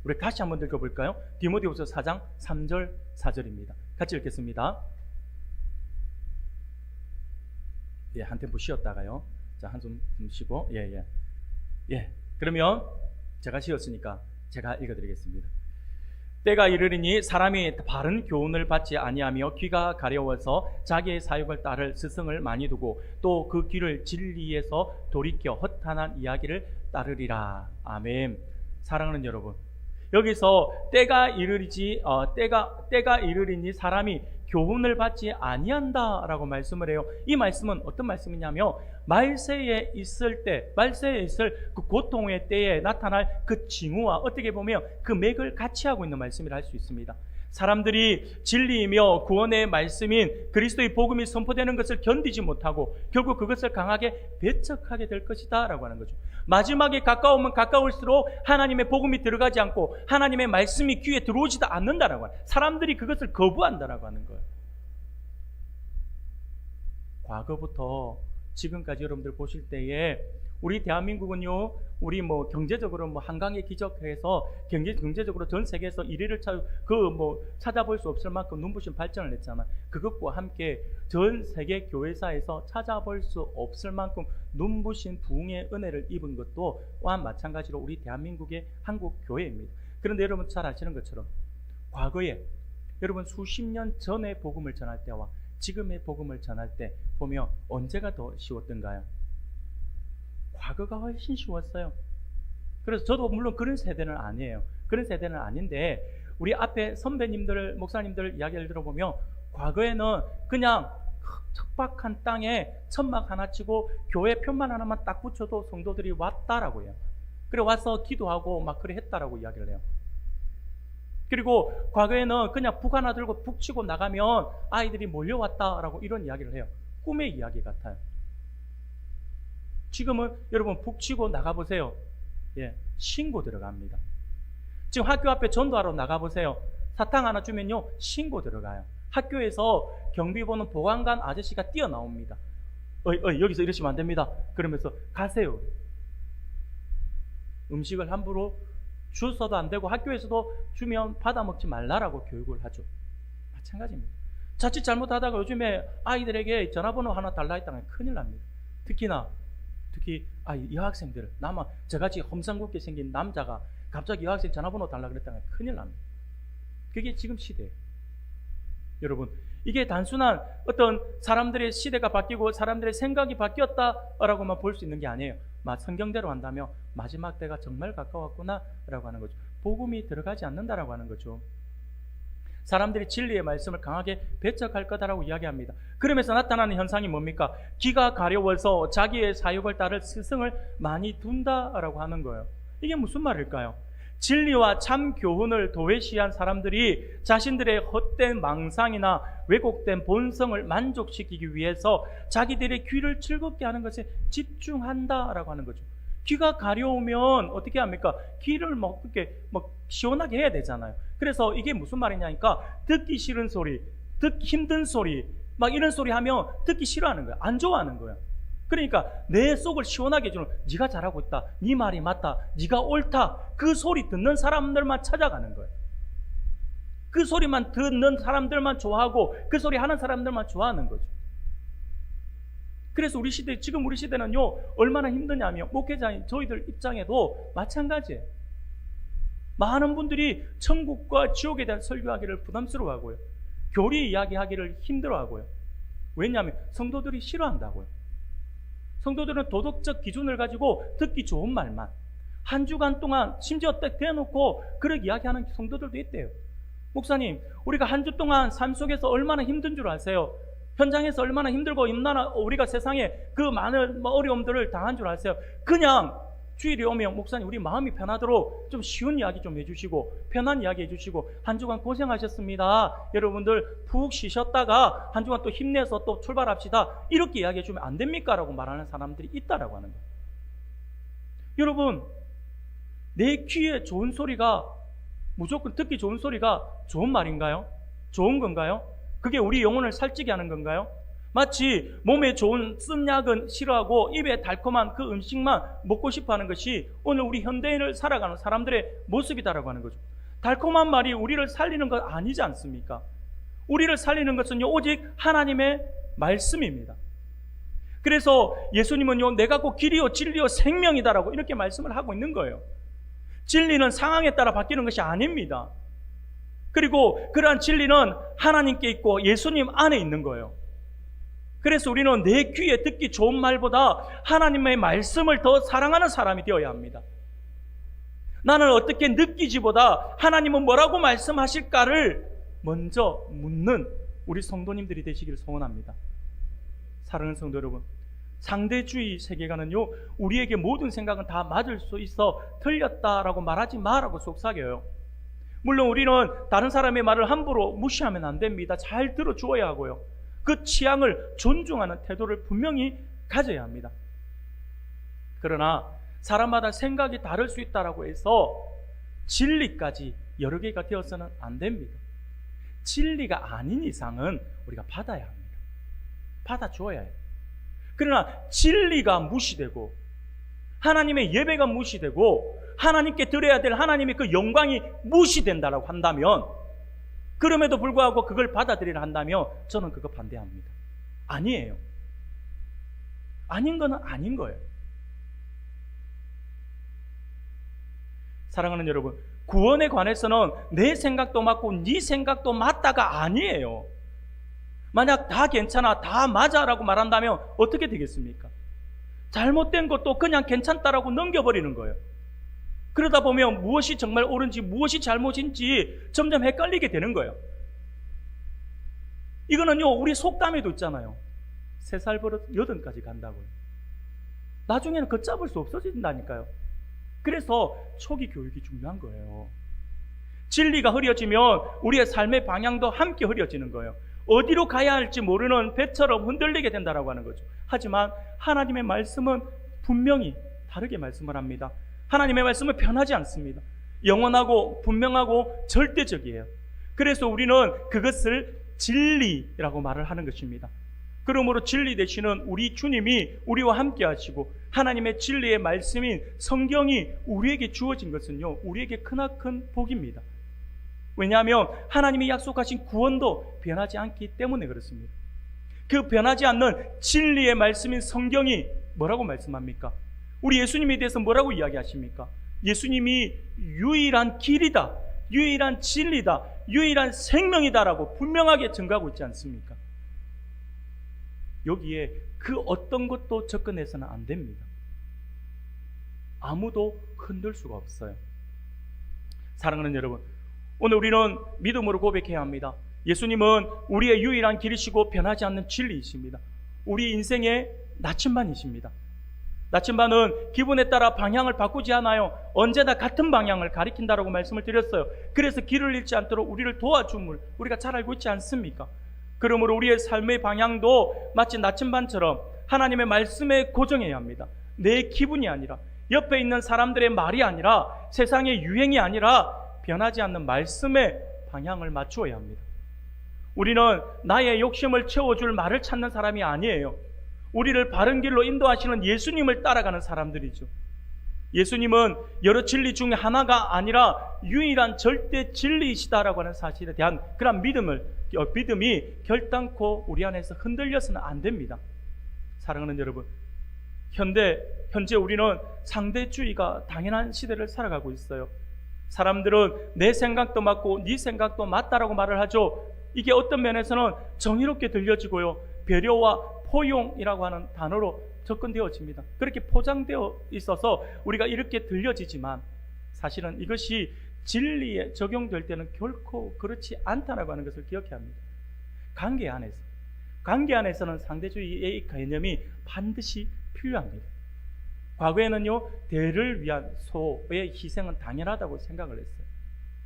우리 다시 한번 읽어볼까요? 디모데후서 4장 3절 4절입니다. 같이 읽겠습니다. 예, 한 템포 쉬었다가요. 자, 한숨 쉬고, 그러면 제가 쉬었으니까 제가 읽어드리겠습니다. 때가 이르리니 사람이 바른 교훈을 받지 아니하며 귀가 가려워서 자기의 사욕을 따를 스승을 많이 두고 또 그 귀를 진리에서 돌이켜 허탄한 이야기를 따르리라. 아멘. 사랑하는 여러분, 여기서 때가 이르리니 사람이 교훈을 받지 아니한다라고 말씀을 해요. 이 말씀은 어떤 말씀이냐면 말세에 있을 그 고통의 때에 나타날 그 징후와 어떻게 보면 그 맥을 같이 하고 있는 말씀이라 할 수 있습니다. 사람들이 진리이며 구원의 말씀인 그리스도의 복음이 선포되는 것을 견디지 못하고 결국 그것을 강하게 배척하게 될 것이다 라고 하는 거죠. 마지막에 가까우면 가까울수록 하나님의 복음이 들어가지 않고 하나님의 말씀이 귀에 들어오지도 않는다라고 하는, 사람들이 그것을 거부한다라고 하는 거예요. 과거부터 지금까지 여러분들 보실 때에 우리 대한민국은요, 우리 경제적으로 한강에 기적해서 경제적으로 전 세계에서 1위를 찾아볼 수 없을 만큼 눈부신 발전을 했잖아요. 그것과 함께 전 세계 교회사에서 찾아볼 수 없을 만큼 눈부신 부흥의 은혜를 입은 것도와 마찬가지로 우리 대한민국의 한국 교회입니다. 그런데 여러분 잘 아시는 것처럼 과거에 여러분 수십 년 전의 복음을 전할 때와 지금의 복음을 전할 때 보면 언제가 더 쉬웠던가요? 과거가 훨씬 쉬웠어요. 그래서 저도 물론 그런 세대는 아니에요. 그런 세대는 아닌데 우리 앞에 선배님들, 목사님들 이야기를 들어보면 과거에는 그냥 척박한 땅에 천막 하나 치고 교회 편만 하나만 딱 붙여도 성도들이 왔다라고 해요. 그래 와서 기도하고 막 그래 했다라고 이야기를 해요. 그리고 과거에는 그냥 북 하나 들고 북 치고 나가면 아이들이 몰려왔다라고 이런 이야기를 해요. 꿈의 이야기 같아요. 지금은 여러분 북 치고 나가보세요. 신고 들어갑니다. 지금 학교 앞에 전도하러 나가보세요. 사탕 하나 주면요 신고 들어가요. 학교에서 경비 보는 보안관 아저씨가 뛰어나옵니다. 여기서 이러시면 안 됩니다. 그러면서 가세요. 음식을 함부로 주서도 안 되고 학교에서도 주면 받아먹지 말라라고 교육을 하죠. 마찬가지입니다. 자칫 잘못하다가 요즘에 아이들에게 전화번호 하나 달라 했다면 큰일 납니다. 특히 여학생들, 저같이 험상궂게 생긴 남자가 갑자기 여학생 전화번호 달라 그랬다면 큰일 납니다. 그게 지금 시대예요. 여러분, 이게 단순한 어떤 사람들의 시대가 바뀌고 사람들의 생각이 바뀌었다라고만 볼 수 있는 게 아니에요. 성경대로 한다면 마지막 때가 정말 가까웠구나라고 하는 거죠. 복음이 들어가지 않는다라고 하는 거죠. 사람들이 진리의 말씀을 강하게 배척할 거다라고 이야기합니다. 그러면서 나타나는 현상이 뭡니까? 귀가 가려워서 자기의 사욕을 따를 스승을 많이 둔다라고 하는 거예요. 이게 무슨 말일까요? 진리와 참 교훈을 도외시한 사람들이 자신들의 헛된 망상이나 왜곡된 본성을 만족시키기 위해서 자기들의 귀를 즐겁게 하는 것에 집중한다라고 하는 거죠. 귀가 가려우면 어떻게 합니까? 귀를 그렇게 시원하게 해야 되잖아요. 그래서 이게 무슨 말이냐니까 듣기 싫은 소리, 듣기 힘든 소리, 이런 소리 하면 듣기 싫어하는 거야. 안 좋아하는 거야. 그러니까 내 속을 시원하게 해주는, 네가 잘하고 있다, 네 말이 맞다, 네가 옳다, 그 소리 듣는 사람들만 찾아가는 거예요. 그 소리만 듣는 사람들만 좋아하고 그 소리 하는 사람들만 좋아하는 거죠. 그래서 지금 우리 시대는요 얼마나 힘드냐면 목회자인 저희들 입장에도 마찬가지예요. 많은 분들이 천국과 지옥에 대한 설교하기를 부담스러워하고요, 교리 이야기하기를 힘들어하고요. 왜냐하면 성도들이 싫어한다고요. 성도들은 도덕적 기준을 가지고 듣기 좋은 말만 한 주간 동안 심지어 딱 대놓고 그렇게 이야기하는 성도들도 있대요. 목사님, 우리가 한 주 동안 삶 속에서 얼마나 힘든 줄 아세요? 현장에서 얼마나 힘들고 얼마나 우리가 세상에 그 많은 어려움들을 당한 줄 아세요? 그냥 주일이 오면 목사님 우리 마음이 편하도록 좀 쉬운 이야기 좀 해주시고 편한 이야기 해주시고 한 주간 고생하셨습니다, 여러분들 푹 쉬셨다가 한 주간 또 힘내서 또 출발합시다, 이렇게 이야기해 주면 안 됩니까? 라고 말하는 사람들이 있다라고 하는 거예요. 여러분, 내 귀에 좋은 소리가, 무조건 듣기 좋은 소리가 좋은 말인가요? 좋은 건가요? 그게 우리 영혼을 살찌게 하는 건가요? 마치 몸에 좋은 쓴 약은 싫어하고 입에 달콤한 그 음식만 먹고 싶어 하는 것이 오늘 우리 현대인을 살아가는 사람들의 모습이다라고 하는 거죠. 달콤한 말이 우리를 살리는 것 아니지 않습니까? 우리를 살리는 것은요, 오직 하나님의 말씀입니다. 그래서 예수님은요, 내가 곧 길이요 진리요 생명이다라고 이렇게 말씀을 하고 있는 거예요. 진리는 상황에 따라 바뀌는 것이 아닙니다. 그리고 그러한 진리는 하나님께 있고 예수님 안에 있는 거예요. 그래서 우리는 내 귀에 듣기 좋은 말보다 하나님의 말씀을 더 사랑하는 사람이 되어야 합니다. 나는 어떻게 느끼지보다 하나님은 뭐라고 말씀하실까를 먼저 묻는 우리 성도님들이 되시기를 소원합니다. 사랑하는 성도 여러분, 상대주의 세계관은요, 우리에게 모든 생각은 다 맞을 수 있어 틀렸다라고 말하지 마라고 속삭여요. 물론 우리는 다른 사람의 말을 함부로 무시하면 안 됩니다. 잘 들어주어야 하고요, 그 취향을 존중하는 태도를 분명히 가져야 합니다. 그러나 사람마다 생각이 다를 수 있다고 해서 진리까지 여러 개가 되어서는 안 됩니다. 진리가 아닌 이상은 우리가 받아야 합니다. 받아줘야 해요. 그러나 진리가 무시되고 하나님의 예배가 무시되고 하나님께 드려야 될 하나님의 그 영광이 무시된다라고 한다면, 그럼에도 불구하고 그걸 받아들이려 한다면 저는 그거 반대합니다. 아니에요. 아닌 거는 아닌 거예요. 사랑하는 여러분, 구원에 관해서는 내 생각도 맞고 네 생각도 맞다가 아니에요. 만약 다 괜찮아, 다 맞아라고 말한다면 어떻게 되겠습니까? 잘못된 것도 그냥 괜찮다라고 넘겨버리는 거예요. 그러다 보면 무엇이 정말 옳은지 무엇이 잘못인지 점점 헷갈리게 되는 거예요. 이거는요, 우리 속담에도 있잖아요. 3살 버릇 8까지 간다고요. 나중에는 걷잡을 수 없어진다니까요. 그래서 초기 교육이 중요한 거예요. 진리가 흐려지면 우리의 삶의 방향도 함께 흐려지는 거예요. 어디로 가야 할지 모르는 배처럼 흔들리게 된다라고 하는 거죠. 하지만 하나님의 말씀은 분명히 다르게 말씀을 합니다. 하나님의 말씀은 변하지 않습니다. 영원하고 분명하고 절대적이에요. 그래서 우리는 그것을 진리라고 말을 하는 것입니다. 그러므로 진리 되시는 우리 주님이 우리와 함께 하시고 하나님의 진리의 말씀인 성경이 우리에게 주어진 것은요, 우리에게 크나큰 복입니다. 왜냐하면 하나님이 약속하신 구원도 변하지 않기 때문에 그렇습니다. 그 변하지 않는 진리의 말씀인 성경이 뭐라고 말씀합니까? 우리 예수님에 대해서 뭐라고 이야기하십니까? 예수님이 유일한 길이다, 유일한 진리다, 유일한 생명이다라고 분명하게 증거하고 있지 않습니까? 여기에 그 어떤 것도 접근해서는 안 됩니다. 아무도 흔들 수가 없어요. 사랑하는 여러분, 오늘 우리는 믿음으로 고백해야 합니다. 예수님은 우리의 유일한 길이시고 변하지 않는 진리이십니다. 우리 인생의 나침반이십니다. 나침반은 기분에 따라 방향을 바꾸지 않아요. 언제나 같은 방향을 가리킨다라고 말씀을 드렸어요. 그래서 길을 잃지 않도록 우리를 도와줌을 우리가 잘 알고 있지 않습니까? 그러므로 우리의 삶의 방향도 마치 나침반처럼 하나님의 말씀에 고정해야 합니다. 내 기분이 아니라, 옆에 있는 사람들의 말이 아니라, 세상의 유행이 아니라 변하지 않는 말씀의 방향을 맞추어야 합니다. 우리는 나의 욕심을 채워줄 말을 찾는 사람이 아니에요. 우리를 바른 길로 인도하시는 예수님을 따라가는 사람들이죠. 예수님은 여러 진리 중에 하나가 아니라 유일한 절대 진리이시다라고 하는 사실에 대한 그런 믿음이 결단코 우리 안에서 흔들려서는 안 됩니다. 사랑하는 여러분, 현재 우리는 상대주의가 당연한 시대를 살아가고 있어요. 사람들은 내 생각도 맞고 네 생각도 맞다라고 말을 하죠. 이게 어떤 면에서는 정의롭게 들려지고요, 배려와 포용이라고 하는 단어로 접근되어집니다. 그렇게 포장되어 있어서 우리가 이렇게 들려지지만 사실은 이것이 진리에 적용될 때는 결코 그렇지 않다라고 하는 것을 기억해야 합니다. 관계 안에서는 상대주의의 개념이 반드시 필요합니다. 과거에는요, 대를 위한 소의 희생은 당연하다고 생각을 했어요.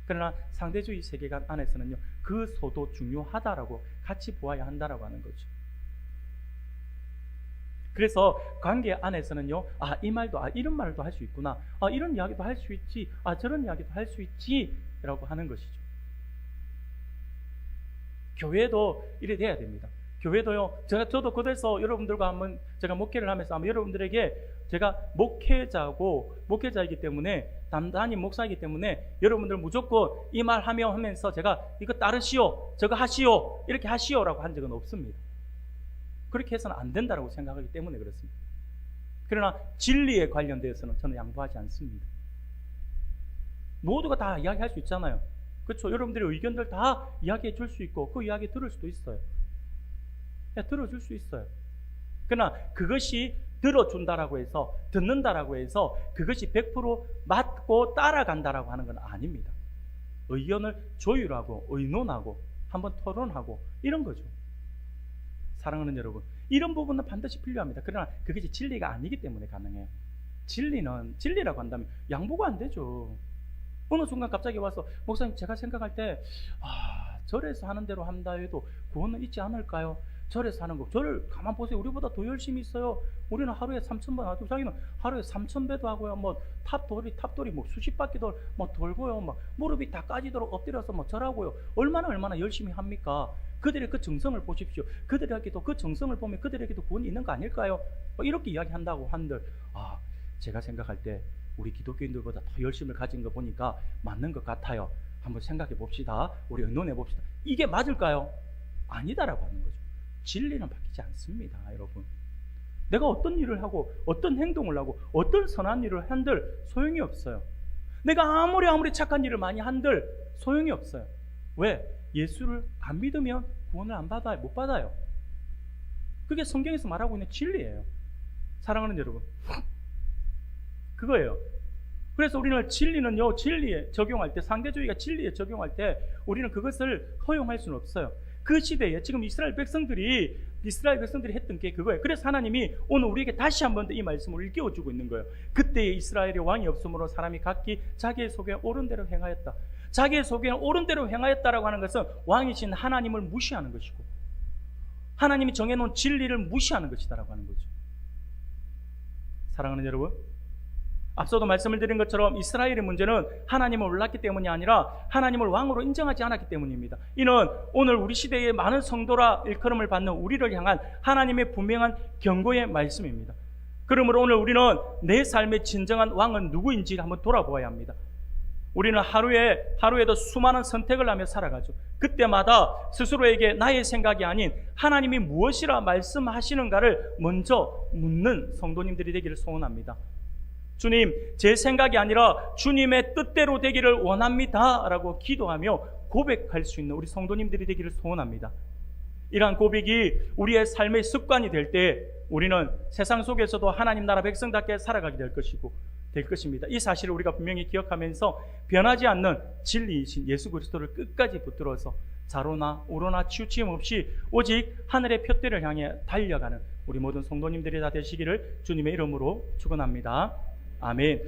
그러나 상대주의 세계관 안에서는요, 그 소도 중요하다라고 같이 보아야 한다라고 하는 거죠. 그래서 관계 안에서는요, 이 말도, 이런 말도 할 수 있구나, 이런 이야기도 할 수 있지, 저런 이야기도 할 수 있지 라고 하는 것이죠. 교회도 이래 돼야 됩니다. 교회도요, 저도 그래서 여러분들과 한번 제가 목회를 하면서 아마 여러분들에게 제가 목회자이기 때문에, 담임 목사이기 때문에 여러분들 무조건 이 말 하면서 제가 이거 따르시오, 저거 하시오, 이렇게 하시오라고 한 적은 없습니다. 그렇게 해서는 안 된다고 생각하기 때문에 그렇습니다. 그러나 진리에 관련되어서는 저는 양보하지 않습니다. 모두가 다 이야기할 수 있잖아요. 그렇죠? 여러분들의 의견들 다 이야기해 줄 수 있고 그 이야기 들을 수도 있어요. 들어줄 수 있어요. 그러나 그것이 들어준다라고 해서, 듣는다라고 해서 그것이 100% 맞고 따라간다라고 하는 건 아닙니다. 의견을 조율하고 의논하고 한번 토론하고 이런 거죠. 사랑하는 여러분, 이런 부분은 반드시 필요합니다. 그러나 그것이 진리가 아니기 때문에 가능해요. 진리라고 한다면 양보가 안 되죠. 어느 순간 갑자기 와서 목사님, 제가 생각할 때 절에서 하는 대로 한다 해도 구원은 있지 않을까요? 절에서 하는 거, 절을 가만 보세요. 우리보다 더 열심히 있어요. 우리는 하루에 3,000번 하고, 자기는 하루에 3,000배도 하고요. 뭐 탑돌이 뭐 수십 바퀴도 뭐 돌고요. 막 무릎이 다 까지도록 엎드려서 뭐 절하고요. 얼마나 열심히 합니까? 그들의 그 정성을 보십시오. 그들에게도 그 정성을 보면 그들에게도 구원이 있는 거 아닐까요? 이렇게 이야기한다고 한들, 제가 생각할 때 우리 기독교인들보다 더 열심을 가진 거 보니까 맞는 것 같아요. 한번 생각해 봅시다. 우리 의논해 봅시다. 이게 맞을까요? 아니다라고 하는 거죠. 진리는 바뀌지 않습니다, 여러분. 내가 어떤 일을 하고 어떤 행동을 하고 어떤 선한 일을 한들 소용이 없어요. 내가 아무리 착한 일을 많이 한들 소용이 없어요. 왜? 예수를 안 믿으면 구원을 안 받아요. 못 받아요. 그게 성경에서 말하고 있는 진리예요. 사랑하는 여러분, 그거예요. 그래서 우리는 진리에 적용할 때, 상대주의가 진리에 적용할 때 우리는 그것을 허용할 수는 없어요. 그 시대에 지금 이스라엘 백성들이 했던 게 그거예요. 그래서 하나님이 오늘 우리에게 다시 한 번 더 이 말씀을 일깨워주고 있는 거예요. 그때에 이스라엘의 왕이 없으므로 사람이 각기 자기의 속에 옳은 대로 행하였다. 자기의 속에는 옳은 대로 행하였다라고 하는 것은 왕이신 하나님을 무시하는 것이고, 하나님이 정해놓은 진리를 무시하는 것이다라고 하는 거죠. 사랑하는 여러분, 앞서도 말씀을 드린 것처럼 이스라엘의 문제는 하나님을 몰랐기 때문이 아니라 하나님을 왕으로 인정하지 않았기 때문입니다. 이는 오늘 우리 시대의 많은 성도라 일컬음을 받는 우리를 향한 하나님의 분명한 경고의 말씀입니다. 그러므로 오늘 우리는 내 삶의 진정한 왕은 누구인지 한번 돌아보아야 합니다. 우리는 하루에도 수많은 선택을 하며 살아가죠. 그때마다 스스로에게 나의 생각이 아닌 하나님이 무엇이라 말씀하시는가를 먼저 묻는 성도님들이 되기를 소원합니다. 주님, 제 생각이 아니라 주님의 뜻대로 되기를 원합니다 라고 기도하며 고백할 수 있는 우리 성도님들이 되기를 소원합니다. 이러한 고백이 우리의 삶의 습관이 될 때 우리는 세상 속에서도 하나님 나라 백성답게 살아가게 될 것입니다. 이 사실을 우리가 분명히 기억하면서 변하지 않는 진리이신 예수 그리스도를 끝까지 붙들어서 좌로나 우로나 치우침 없이 오직 하늘의 푯대를 향해 달려가는 우리 모든 성도님들이 다 되시기를 주님의 이름으로 축원합니다. 아멘.